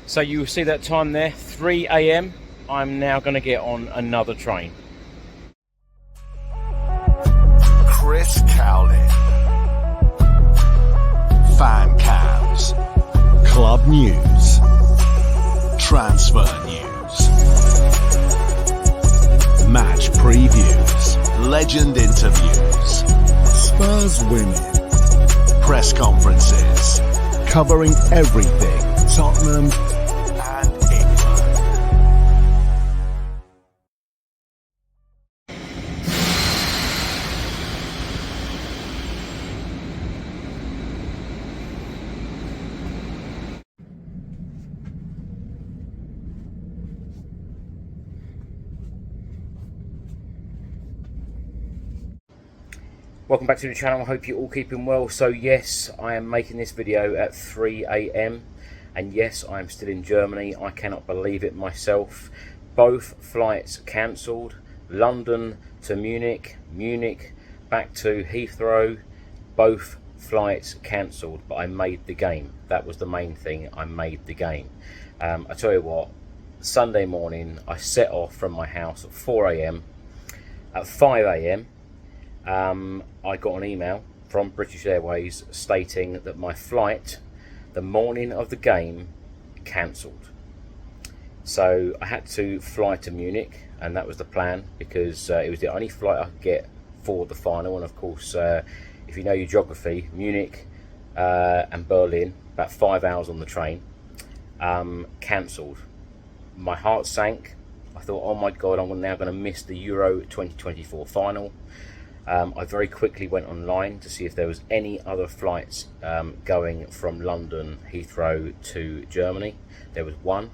So you will see that time there, 3 a.m. I'm now going to get on another train. Chris Cowlin. Fan cams. Club news. Transfer news. Match previews. Legend interviews. Spurs winning. Press conferences. Covering everything Tottenham and England. Welcome back to the channel. I hope you're all keeping well. So yes, I am making this video at 3 a.m. and yes, I'm still in Germany. I cannot believe it myself. Both flights cancelled. London to Munich, Munich back to Heathrow. Both flights cancelled, but I made the game. That was the main thing. I made the game. I tell you what, Sunday morning I set off from my house at 4 a.m. At 5 a.m. I got an email from British Airways stating that my flight the morning of the game cancelled. So I had to fly to Munich, and that was the plan because it was the only flight I could get for the final. And of course, if you know your geography, Munich and Berlin, about 5 hours on the train, cancelled. My heart sank. I thought, oh my God, I'm now going to miss the Euro 2024 final. I very quickly went online to see if there was any other flights going from London Heathrow to Germany. There was one.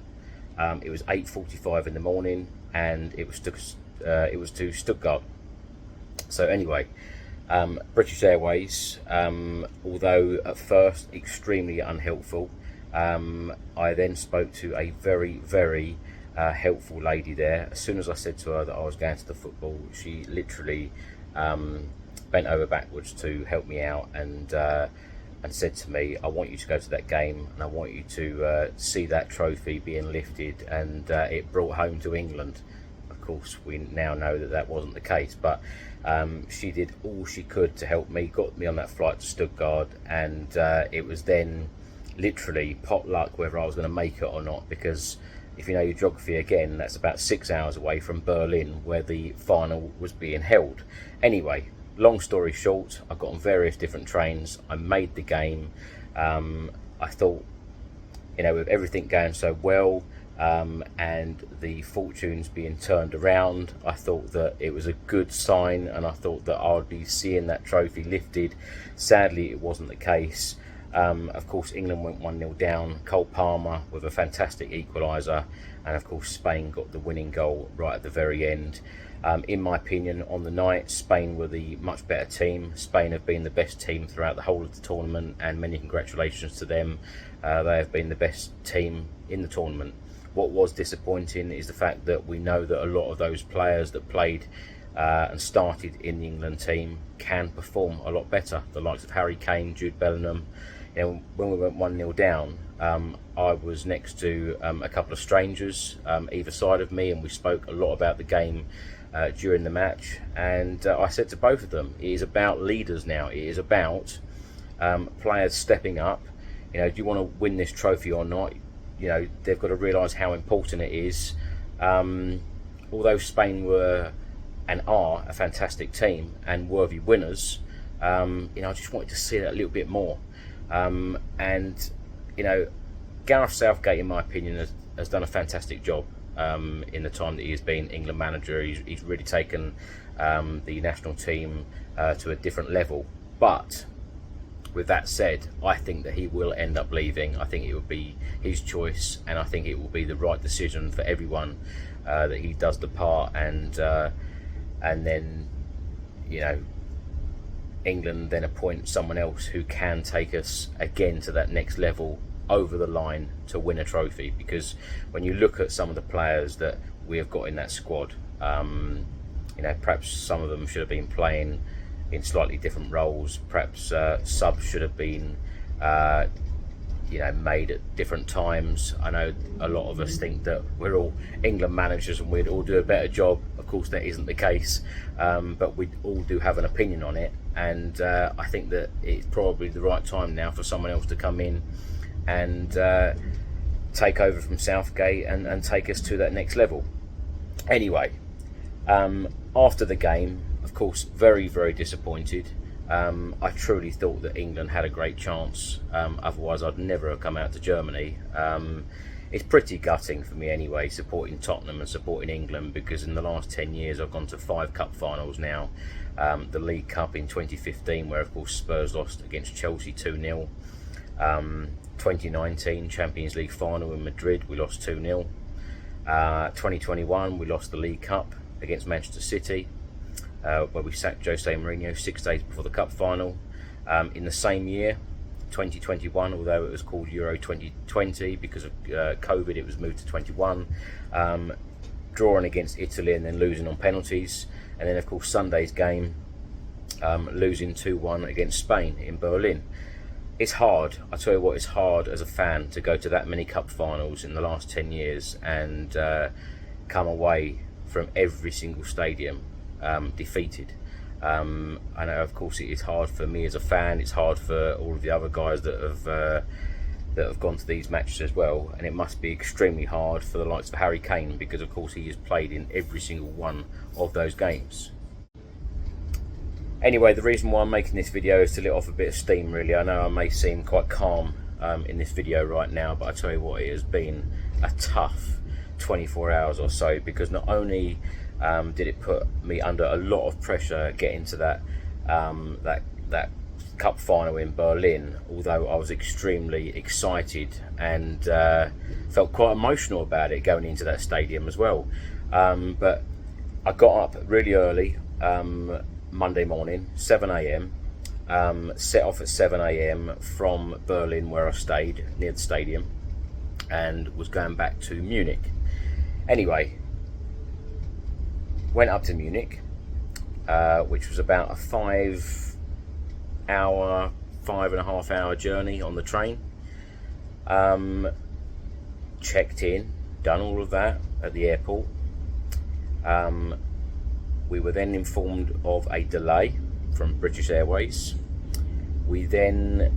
It was 8:45 in the morning, and it was to Stuttgart. So anyway, British Airways, although at first extremely unhelpful, I then spoke to a very helpful lady there. As soon as I said to her that I was going to the football, she literally bent over backwards to help me out and said to me, I want you to go to that game and I want you to see that trophy being lifted and it brought home to England. Of course, we now know that that wasn't the case, but she did all she could to help me, got me on that flight to Stuttgart, and it was then literally pot luck whether I was going to make it or not, because if you know your geography again, that's about 6 hours away from Berlin where the final was being held. Anyway, long story short, I got on various different trains. I made the game. I thought, you know, with everything going so well and the fortunes being turned around, I thought that it was a good sign, and I thought that I would be seeing that trophy lifted. Sadly, it wasn't the case. Of course, England went 1-0 down. Cole Palmer with a fantastic equaliser, and of course Spain got the winning goal right at the very end. In my opinion, on the night, Spain were the much better team. Spain have been the best team throughout the whole of the tournament, and many congratulations to them. They have been the best team in the tournament. What was disappointing is the fact that we know that a lot of those players that played and started in the England team can perform a lot better. The likes of Harry Kane, Jude Bellingham. You know, when we went 1-0 down, I was next to a couple of strangers either side of me, and we spoke a lot about the game during the match. And I said to both of them, it is about leaders now. It is about players stepping up. You know, do you want to win this trophy or not? You know, they've got to realise how important it is. Although Spain were and are a fantastic team and worthy winners, you know, I just wanted to see that a little bit more. And you know, Gareth Southgate, in my opinion, has done a fantastic job in the time that he has been England manager. He's really taken the national team to a different level. But with that said, I think that he will end up leaving. I think it will be his choice, and I think it will be the right decision for everyone that he does depart, and then, you know, England then appoint someone else who can take us again to that next level, over the line to win a trophy. Because when you look at some of the players that we have got in that squad, you know, perhaps some of them should have been playing in slightly different roles. Perhaps subs should have been made at different times. I know a lot of us think that we're all England managers and we'd all do a better job. Of course, that isn't the case, but we all do have an opinion on it, and I think that it's probably the right time now for someone else to come in and take over from Southgate and take us to that next level. Anyway, after the game, of course, very, very disappointed. I truly thought that England had a great chance, otherwise I'd never have come out to Germany. It's pretty gutting for me anyway, supporting Tottenham and supporting England, because in the last 10 years I've gone to 5 cup finals now. The League Cup in 2015, where of course Spurs lost against Chelsea 2-0. 2019 Champions League final in Madrid, we lost 2-0. 2021 we lost the League Cup against Manchester City, where we sacked Jose Mourinho 6 days before the cup final. In the same year, 2021, although it was called Euro 2020 because of COVID, it was moved to 21, drawing against Italy and then losing on penalties, and then of course Sunday's game, losing 2-1 against Spain in Berlin. It's hard, I tell you what, it's hard as a fan to go to that many cup finals in the last 10 years and come away from every single stadium defeated. I know, of course, it is hard for me as a fan. It's hard for all of the other guys that have gone to these matches as well, and it must be extremely hard for the likes of Harry Kane, because of course he has played in every single one of those games. Anyway, the reason why I'm making this video is to let off a bit of steam, really. I know I may seem quite calm in this video right now, but I tell you what, it has been a tough 24 hours or so, because not only did it put me under a lot of pressure getting to that cup final in Berlin, although I was extremely excited and felt quite emotional about it going into that stadium as well. But I got up really early Monday morning, 7 a.m, set off at 7 a.m. from Berlin, where I stayed near the stadium, and was going back to Munich. Anyway, went up to Munich, which was about a 5.5 hour journey on the train. Checked in, done all of that at the airport. We were then informed of a delay from British Airways. We then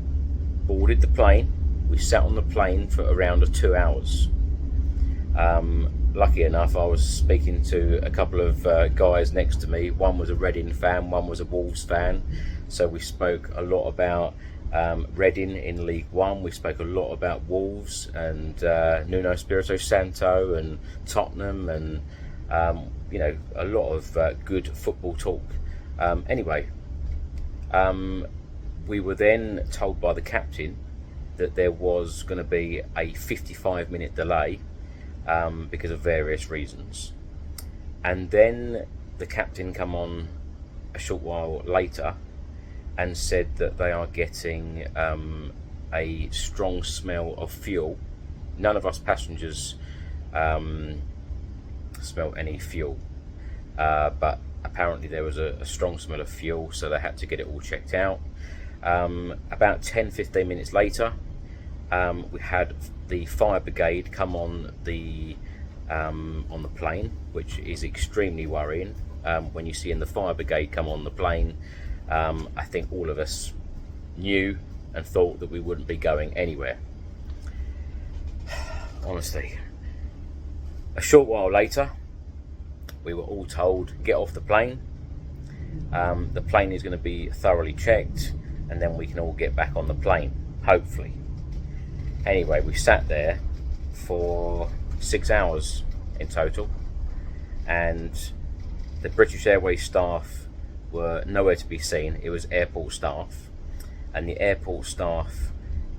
boarded the plane. We sat on the plane for around 2 hours. Lucky enough, I was speaking to a couple of guys next to me. One was a Reading fan, one was a Wolves fan. So we spoke a lot about Reading in League One. We spoke a lot about Wolves and Nuno Espirito Santo and Tottenham, and a lot of good football talk. Anyway, we were then told by the captain that there was going to be a 55-minute delay because of various reasons, and then the captain come on a short while later and said that they are getting a strong smell of fuel. None of us passengers smell any fuel, but apparently there was a strong smell of fuel, so they had to get it all checked out. About 10-15 minutes later, we had the fire brigade come on the plane, which is extremely worrying. When you see the fire brigade come on the plane, I think all of us knew and thought that we wouldn't be going anywhere. Honestly, a short while later, we were all told, get off the plane. The plane is going to be thoroughly checked, and then we can all get back on the plane, hopefully. Anyway, we sat there for 6 hours in total, and the British Airways staff were nowhere to be seen. It was airport staff, and the airport staff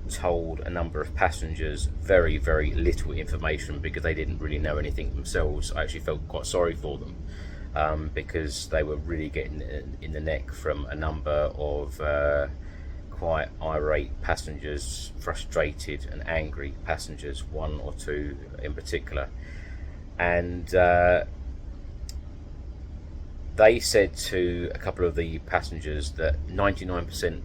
told a number of passengers very, very little information because they didn't really know anything themselves. I actually felt quite sorry for them, because they were really getting in the neck from a number of quite irate passengers, frustrated and angry passengers, one or two in particular. And they said to a couple of the passengers that 99%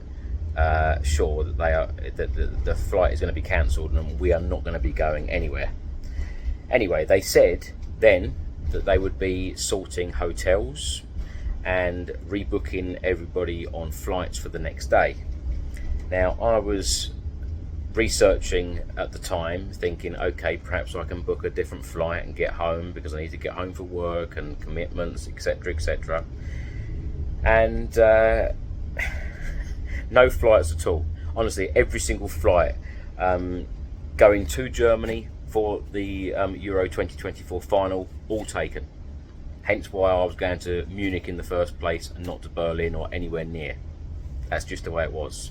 sure that the flight is going to be cancelled and we are not going to be going anywhere. Anyway, they said then that they would be sorting hotels and rebooking everybody on flights for the next day. Now, I was researching at the time, thinking, okay, perhaps I can book a different flight and get home, because I need to get home for work and commitments, etc, etc. And no flights at all. Honestly, every single flight going to Germany for the Euro 2024 final, all taken. Hence why I was going to Munich in the first place and not to Berlin or anywhere near. That's just the way it was.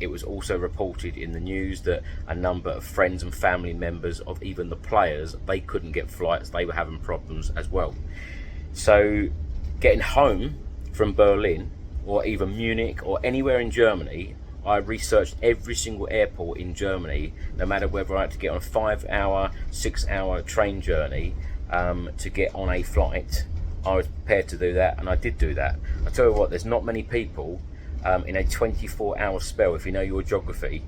It was also reported in the news that a number of friends and family members of even the players, they couldn't get flights, they were having problems as well. So getting home from Berlin or even Munich or anywhere in Germany, I researched every single airport in Germany, no matter whether I had to get on a 5-hour, 6-hour train journey to get on a flight. I was prepared to do that, and I did do that. I tell you what, there's not many people in a 24-hour spell, if you know your geography,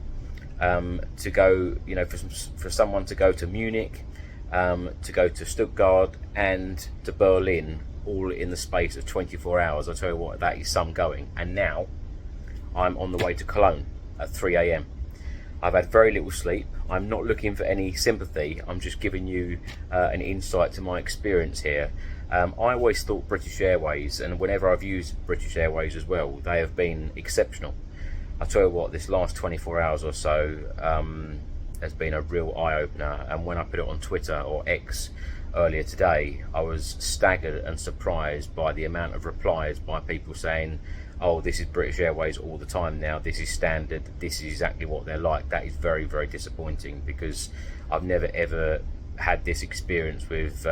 to go, you know, for someone to go to Munich, to go to Stuttgart and to Berlin, all in the space of 24 hours. I tell you what, that is some going. And now I'm on the way to Cologne at 3 a.m. I've had very little sleep. I'm not looking for any sympathy. I'm just giving you an insight to my experience here. I always thought British Airways, and whenever I've used British Airways as well, they have been exceptional. I tell you what, this last 24 hours or so has been a real eye-opener, and when I put it on Twitter or X earlier today, I was staggered and surprised by the amount of replies by people saying, oh, this is British Airways all the time now, this is standard, this is exactly what they're like. That is very, very disappointing, because I've never ever had this experience with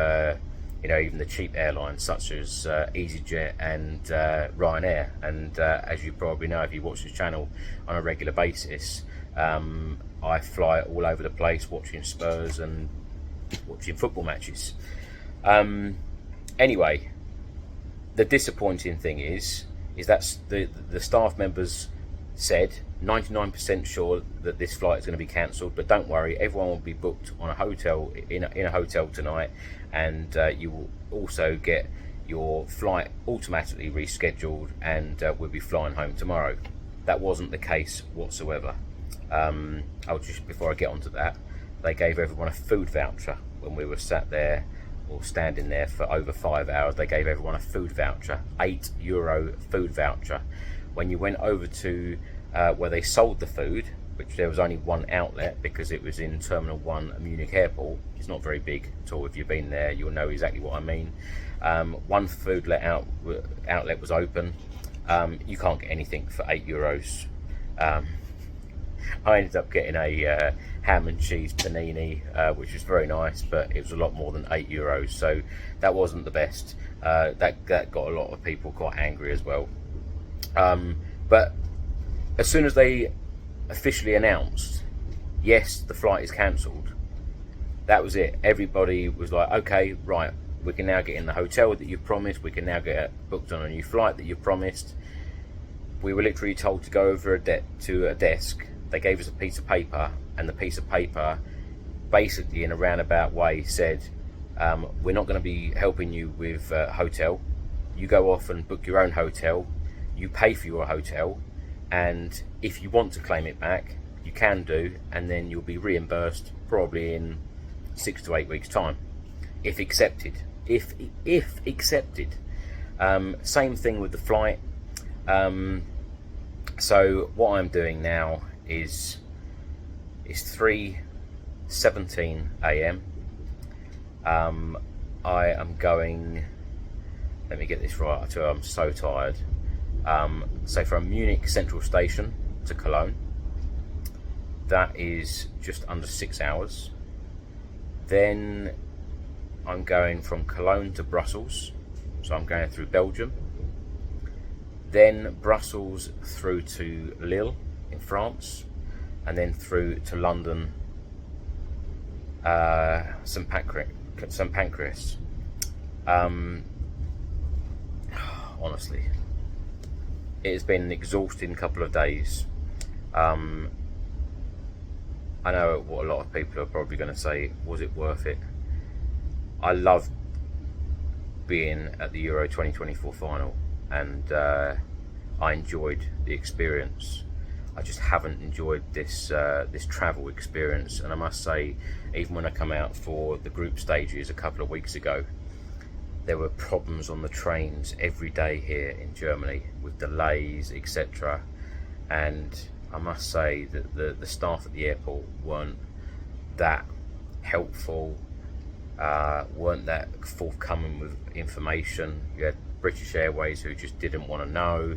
you know, even the cheap airlines such as EasyJet and Ryanair. And as you probably know, if you watch this channel on a regular basis, I fly all over the place watching Spurs and watching football matches. Anyway, the disappointing thing is that the staff members said 99% sure that this flight is going to be cancelled, but don't worry, everyone will be booked on a hotel in a hotel tonight, and you will also get your flight automatically rescheduled, and we'll be flying home tomorrow. That wasn't the case whatsoever. Before I get onto that, they gave everyone a food voucher when we were sat there or standing there for over 5 hours. They gave everyone a food voucher, €8 food voucher. When you went over to where they sold the food, which there was only one outlet because it was in Terminal 1 at Munich Airport. It's not very big at all. If you've been there, you'll know exactly what I mean. One food outlet was open. You can't get anything for €8. I ended up getting a ham and cheese panini, which was very nice, but it was a lot more than €8, so that wasn't the best. That got a lot of people quite angry as well. But as soon as they officially announced, yes, the flight is cancelled, that was it. Everybody was like, okay, right, we can now get in the hotel that you've promised, we can now get booked on a new flight that you've promised. We were literally told to go over to a desk. They gave us a piece of paper, and the piece of paper basically in a roundabout way said, we're not going to be helping you with hotel. You go off and book your own hotel, you pay for your hotel, and if you want to claim it back, you can do, and then you'll be reimbursed probably in 6 to 8 weeks time, if accepted. If accepted. Same thing with the flight. So what I'm doing now is 3:17 a.m. I am going, let me get this right, I tell you, I'm so tired. So from Munich Central Station to Cologne, that is just under 6 hours. Then I'm going from Cologne to Brussels, so I'm going through Belgium, then Brussels through to Lille in France, and then through to London, St Pancras. Honestly, it has been an exhausting couple of days. I know what a lot of people are probably going to say, was it worth it? I loved being at the Euro 2024 final, and I enjoyed the experience. I just haven't enjoyed this this travel experience, and I must say, even when I come out for the group stages a couple of weeks ago, there were problems on the trains every day here in Germany with delays, etc. And I must say that the staff at the airport weren't that helpful, weren't that forthcoming with information. You had British Airways who just didn't want to know.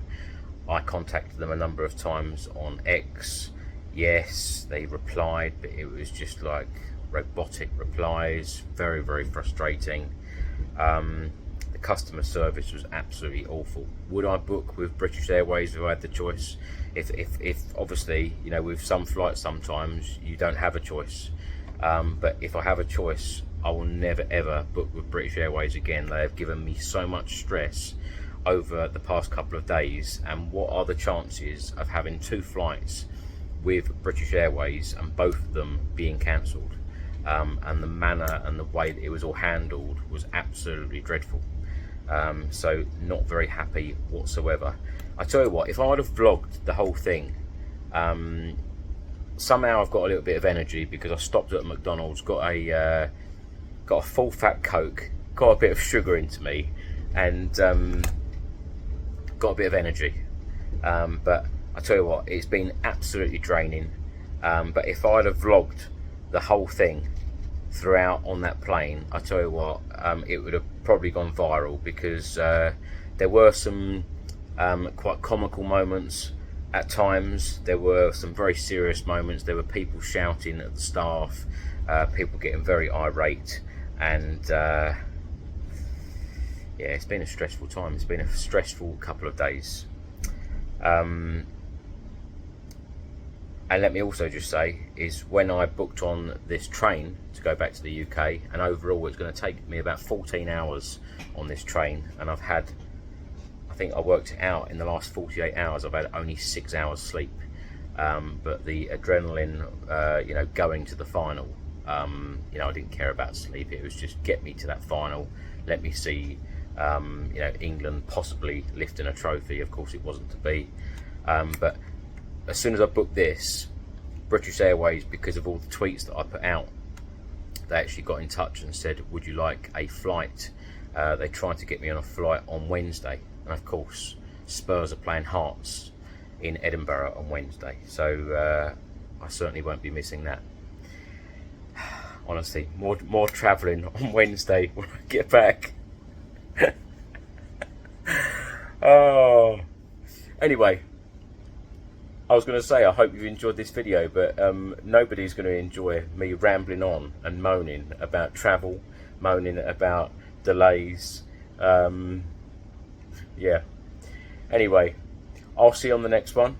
I contacted them a number of times on X. Yes, they replied, but it was just like robotic replies, very, very frustrating. The customer service was absolutely awful. Would I book with British Airways if I had the choice? If obviously, you know, with some flights sometimes you don't have a choice, but if I have a choice, I will never ever book with British Airways again. They have given me so much stress over the past couple of days, and what are the chances of having 2 flights with British Airways and both of them being cancelled? And the manner and the way that it was all handled was absolutely dreadful. So not very happy whatsoever. I tell you what, if I would have vlogged the whole thing, somehow I've got a little bit of energy because I stopped at McDonald's, got a full fat Coke, got a bit of sugar into me, and got a bit of energy. But I tell you what, it's been absolutely draining. But if I'd have vlogged the whole thing throughout on that plane, I tell you what, it would have probably gone viral, because there were some quite comical moments at times. There were some very serious moments. There were people shouting at the staff, people getting very irate, and yeah, it's been a stressful time. It's been a stressful couple of days. And let me also just say, is when I booked on this train to go back to the UK, and overall it's going to take me about 14 hours on this train, and I've had, I think I worked it out, in the last 48 hours I've had only 6 hours sleep. But the adrenaline, you know, going to the final, you know, I didn't care about sleep. It was just get me to that final, let me see, you know, England possibly lifting a trophy. Of course it wasn't to be, but as soon as I booked this, British Airways, because of all the tweets that I put out, they actually got in touch and said, would you like a flight? They tried to get me on a flight on Wednesday, and of course Spurs are playing Hearts in Edinburgh on Wednesday, so I certainly won't be missing that. Honestly, more travelling on Wednesday when I get back. Oh, anyway, I was going to say, I hope you've enjoyed this video, but nobody's going to enjoy me rambling on and moaning about travel, moaning about delays. Yeah. Anyway, I'll see you on the next one.